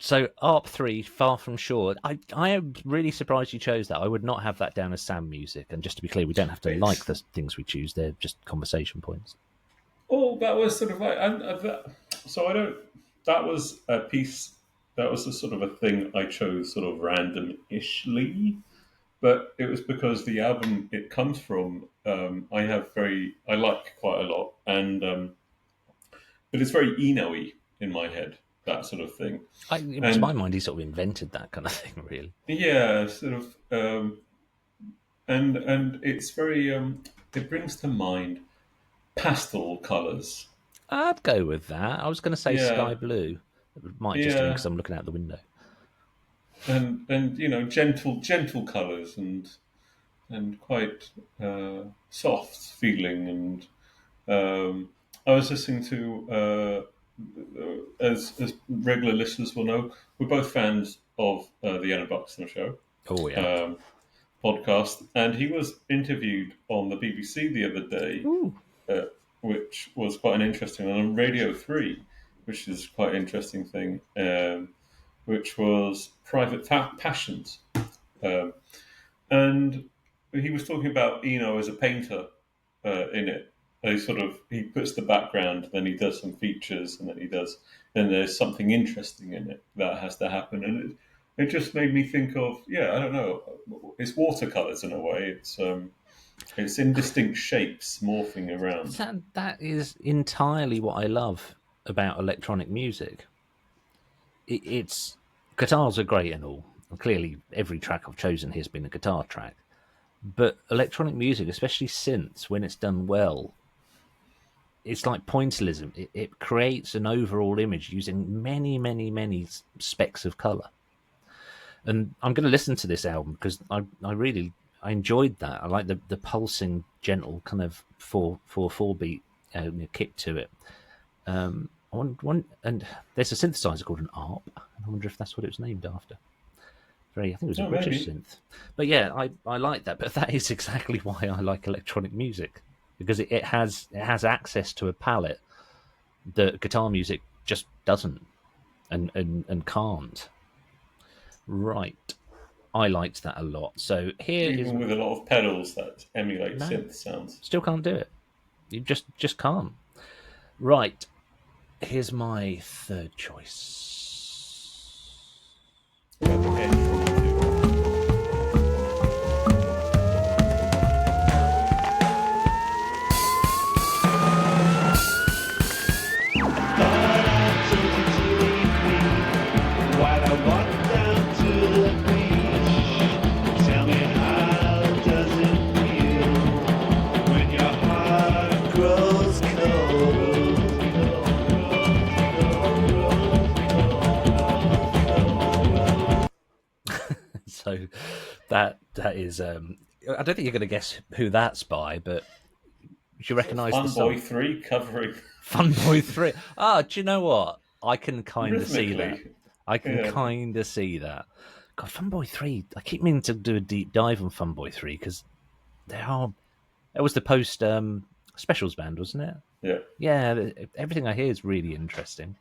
So ARP 3, Far From Shore. I am really surprised you chose that. I would not have that down as Sam music. And just to be clear, we don't have to like the things we choose. They're just conversation points. Oh, that was sort of like... so I don't... That was a piece that was a sort of a thing I chose sort of random-ishly, but it was because the album it comes from I like quite a lot, and but it's very Eno-y in my head, that sort of thing. To my And mind, he sort of invented that kind of thing, really. yeah, sort of, and it's very it brings to mind pastel colours. I'd go with that. I was going to say Yeah, sky blue. It might just have been yeah, because I'm looking out the window. and gentle colours and quite soft feeling. And I was listening to, as regular listeners will know, we're both fans of the Anna Buxton Show Oh, yeah. um, podcast, and he was interviewed on the BBC the other day, Ooh. which was quite an interesting one, on Radio 3, which is quite an interesting thing, which was Private Passions. Um, and he was talking about Eno as a painter in it. He puts the background, then he does some features, and then there's something interesting in it that has to happen. And it just made me think of, I don't know, it's watercolors in a way. It's indistinct shapes morphing around. That is entirely what I love about electronic music. It's guitars are great and all. And clearly, every track I've chosen here has been a guitar track. But electronic music, especially synths, when it's done well, it's like pointillism. It creates an overall image using many, many, many specks of color. And I'm going to listen to this album because I enjoyed that. I like the pulsing, gentle kind of four beat kick to it. And there's a synthesizer called an ARP. I wonder if that's what it was named after. I think it was a British synth. But yeah, I like that. But that is exactly why I like electronic music, because it has access to a palette that guitar music just doesn't and can't. Right. I liked that a lot. So Even with a lot of pedals that emulate synth sounds. Still can't do it. You just can't. Right. Here's my third choice. So that is I don't think you're going to guess who that's by, but you recognise the song. Funboy 3 covering Funboy 3. Do you know what? I can kind of see that. rhythmically. I can kind of see that. God, Funboy 3. I keep meaning to do a deep dive on Funboy 3 because it was the post specials band, wasn't it? Yeah. Yeah, everything I hear is really interesting.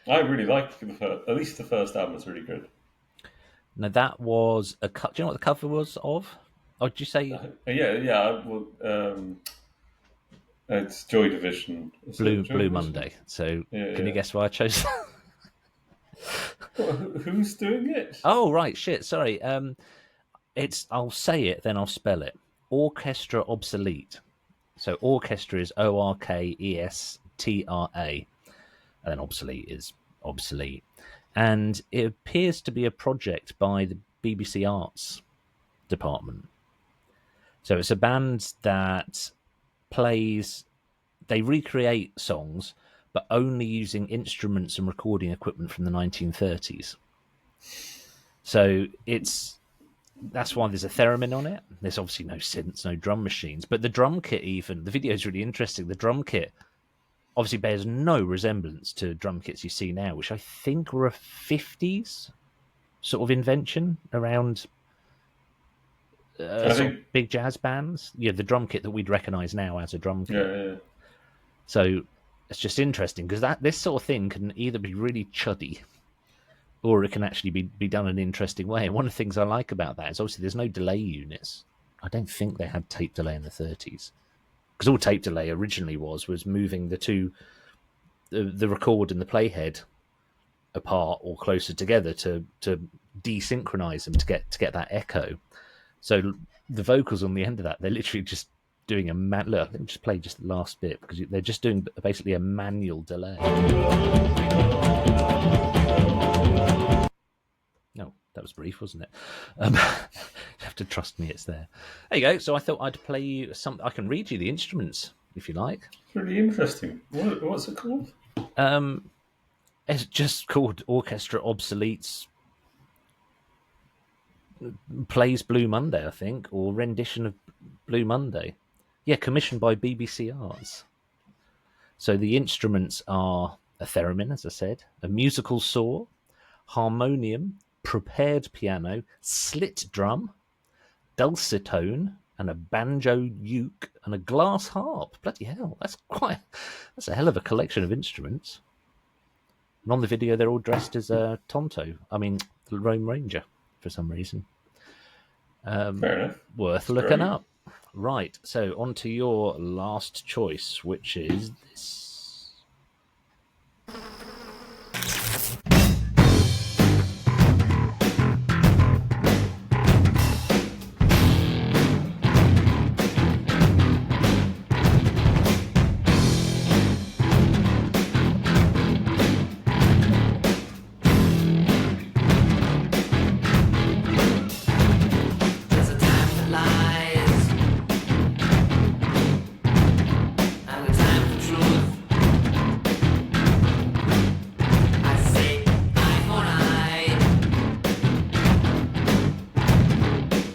I really liked at least the first album was really good. Now that was a cut. Do you know what the cover was of? Oh, did you say? Yeah. Well, it's Joy Division. Blue Monday. So can you guess why I chose that? Who's doing it? Oh, right. Shit. Sorry. I'll say it, then I'll spell it. Orchestra Obsolete. So orchestra is ORKESTRA, and then obsolete is obsolete. And it appears to be a project by the BBC Arts department. So it's a band that they recreate songs, but only using instruments and recording equipment from the 1930s. So that's why there's a theremin on it. There's obviously no synths, no drum machines, but the drum kit, even the video is really interesting. The drum kit obviously bears no resemblance to drum kits you see now, which I think were a 50s sort of invention around sort of big jazz bands. Yeah, the drum kit that we'd recognise now as a drum kit. Yeah. So it's just interesting because this sort of thing can either be really chuddy or it can actually be done in an interesting way. And one of the things I like about that is obviously there's no delay units. I don't think they had tape delay in the 30s. Because all tape delay originally was moving the record and the playhead apart or closer together to desynchronize them to get that echo. So the vocals on the end of that, they're literally just doing a look. Let me just play just the last bit because they're just doing basically a manual delay. No, that was brief, wasn't it? You have to trust me, it's there. There you go. So I thought I'd play you some. I can read you the instruments if you like. It's really interesting. What's it called? It's just called Orchestra Obsoletes Plays Blue Monday, I think, or rendition of Blue Monday. Yeah, commissioned by BBC Arts. So the instruments are a theremin, as I said, a musical saw, harmonium, prepared piano, slit drum, dulcitone, and a banjo uke and a glass harp. Bloody hell, that's a hell of a collection of instruments. And on the video, they're all dressed as Tonto. I mean, the Lone Ranger, for some reason. Fair enough. Worth looking up. Right, so on to your last choice, which is this. There's a time for lies and a time for truth. I say eye for an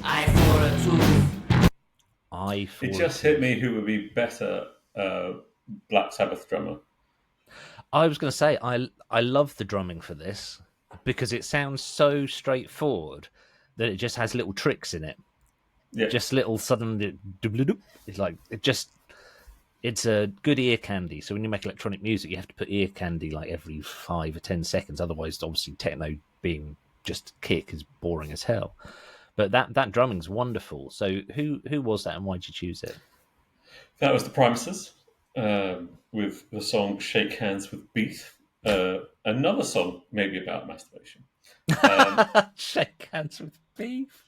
eye for a tooth. It just hit me who would be better Black Sabbath drummer. I was going to say I love the drumming for this because it sounds so straightforward that it just has little tricks in it. Yeah. Just little sudden. It's like it's a good ear candy. So when you make electronic music, you have to put ear candy like every 5 or 10 seconds. Otherwise, obviously, techno being just kick is boring as hell. But that drumming's wonderful. So who was that and why did you choose it? That was the Primuses with the song "Shake Hands with Beef." Another song maybe about masturbation. Shake hands with beef.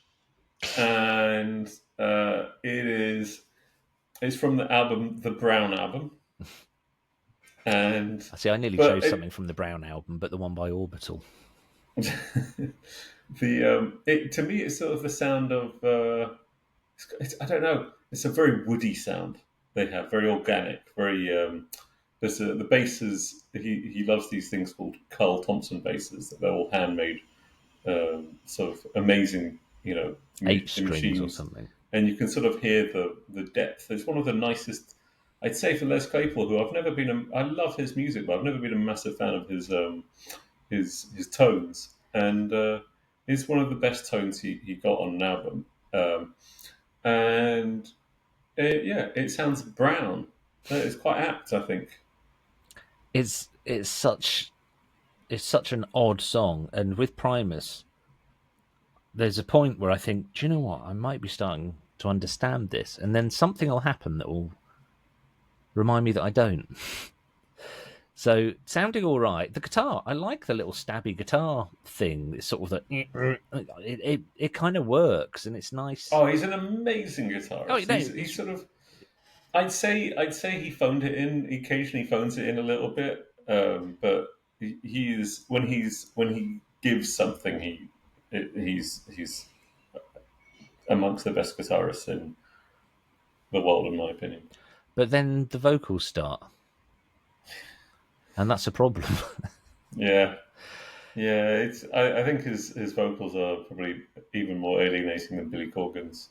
And it's from the album, the Brown Album. And I see. I nearly chose something from the Brown album, but the one by Orbital. To me, it's sort of the sound of I don't know. It's a very woody sound they have, very organic, very. The basses. He loves these things called Carl Thompson basses. They're all handmade, sort of amazing, 8 strings machines. or something. And you can sort of hear the depth. It's one of the nicest, I'd say, for Les Claypool, who I've never been. I love his music, but I've never been a massive fan of his tones. And it's one of the best tones he got on an album. It sounds brown. It's quite apt, I think. It's such an odd song, and with Primus, there's a point where I think, do you know what? I might be starting to understand this, and then something will happen that will remind me that I don't. So, sounding all right. The guitar, I like the little stabby guitar thing. It's sort of it kind of works, and it's nice. Oh, he's an amazing guitarist. Oh, he's sort of. I'd say he phoned it in. He occasionally phones it in a little bit, but he is when he gives something, he's amongst the best guitarists in the world, in my opinion. But then the vocals start, and that's a problem. Yeah. I think his vocals are probably even more alienating than Billy Corgan's.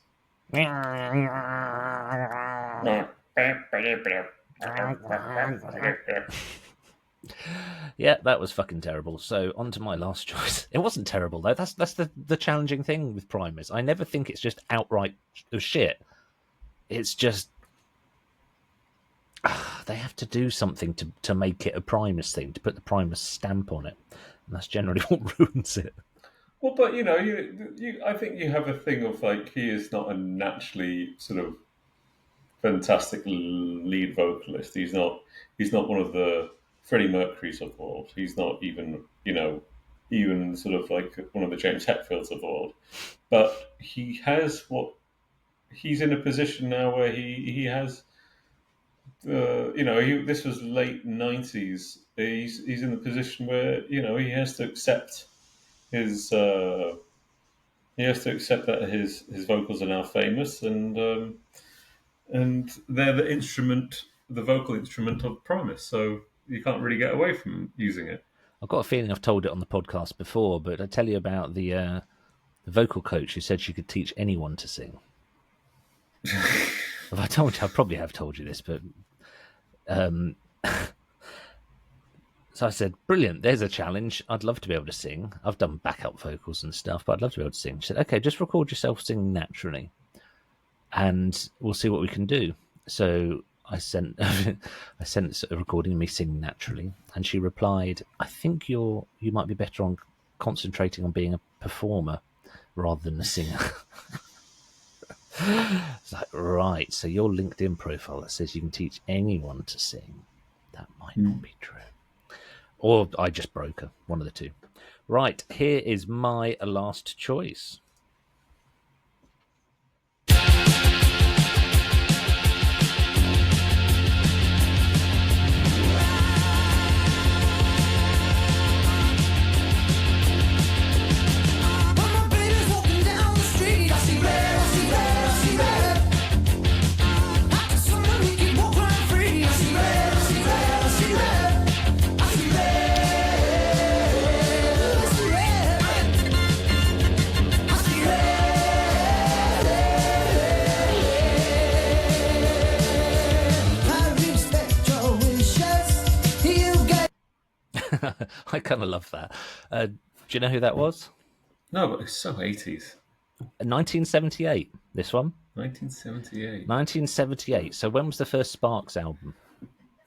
Yeah, that was fucking terrible. So on to my last choice. It wasn't terrible though. That's the challenging thing with Primus. I never think it's just outright shit. It's just they have to do something to make it a Primus thing, to put the Primus stamp on it, and that's generally what ruins it. Well, but I think you have a thing of like he is not a naturally sort of fantastic lead vocalist. He's not one of the Freddie Mercury's of the world. He's not even, even sort of like one of the James Hetfields of the world. But he's in a position now where he has, this was late 90s. He's in the position where, he has to accept his, that his vocals are now famous, and they're the vocal instrument of Primus. So you can't really get away from using it. I've got a feeling I've told it on the podcast before, but I tell you about the vocal coach who said she could teach anyone to sing. Have I told you? I probably have told you this, but so I said, brilliant, there's a challenge. I'd love to be able to sing. I've done backup vocals and stuff, but I'd love to be able to sing. She said, okay, just record yourself singing naturally, and we'll see what we can do. So I sent a recording of me singing naturally, and she replied, I think you might be better on concentrating on being a performer rather than a singer. It's like, right, so your LinkedIn profile that says you can teach anyone to sing, that might not be true. Or I just broke her, one of the two. Right, here is my last choice. I kind of love that. Do you know who that was? No, but it's so 80s. 1978, this one. 1978. 1978. So when was the first Sparks album?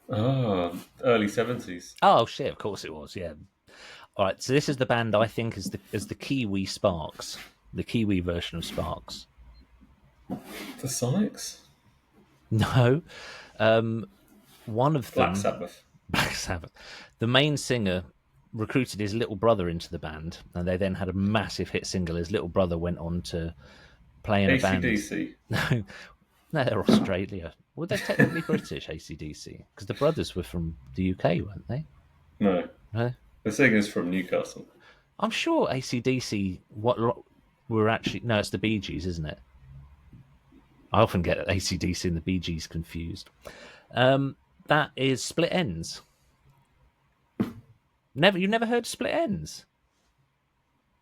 Oh, early 70s. Oh, shit, of course it was, yeah. All right, so this is the band I think is the Kiwi Sparks, the Kiwi version of Sparks. The Sonics? No. One of them... Black Sabbath. Black Sabbath. The main singer recruited his little brother into the band, and they then had a massive hit single. His little brother went on to play in a band. AC/DC. No, they're Australia. Well, they're technically British, AC/DC, because the brothers were from the UK, weren't they? No. No? The singer's from Newcastle. I'm sure AC/DC were actually... No, it's the Bee Gees, isn't it? I often get AC/DC and the Bee Gees confused. That is Split Enz. You never heard Split Enz?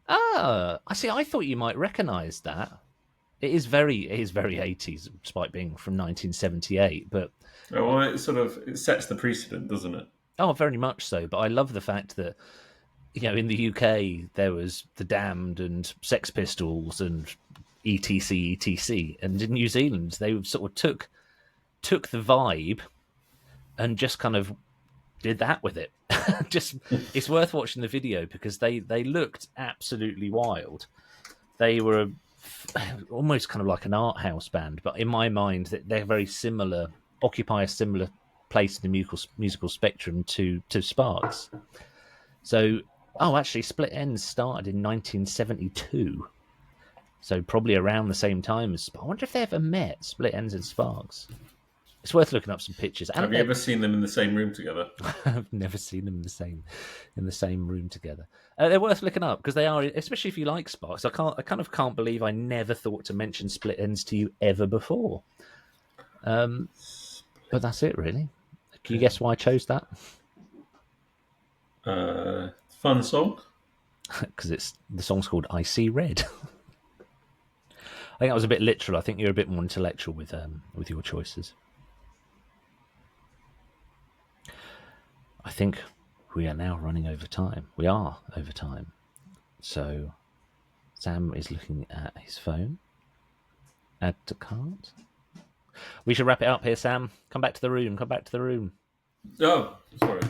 Ah, I see. I thought you might recognise that. It is very 80s, despite being from 1978. But well, it sets the precedent, doesn't it? Oh, very much so. But I love the fact that in the UK there was the Damned and Sex Pistols and etc, and in New Zealand they sort of took the vibe and just kind of did that with it. It's worth watching the video because they looked absolutely wild. They were almost kind of like an art house band, but in my mind they're very similar, occupy a similar place in the musical spectrum to Sparks. So, actually Split Enz started in 1972. So probably around the same time as Sparks. I wonder if they ever met, Split Enz and Sparks. It's worth looking up some pictures. Have you ever seen them in the same room together? I've never seen them in the same room together. They're worth looking up because they are, especially if you like Sparks. I kind of can't believe I never thought to mention Split Enz to you ever before. But that's it, really. Can you guess why I chose that? Fun song. Because the song's called "I See Red." I think that was a bit literal. I think you're a bit more intellectual with your choices. I think we are now running over time. We are over time. So Sam is looking at his phone. Add to cart. We should wrap it up here, Sam. Come back to the room. Oh, sorry.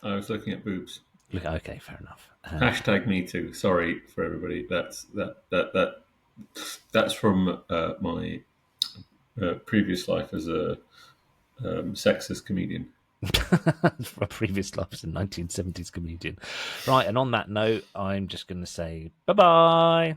I was looking at boobs. Okay, fair enough. Hashtag me too. Sorry for everybody. That's from my previous life as a sexist comedian. For a previous life as a 1970s comedian. Right, and on that note, I'm just going to say bye-bye.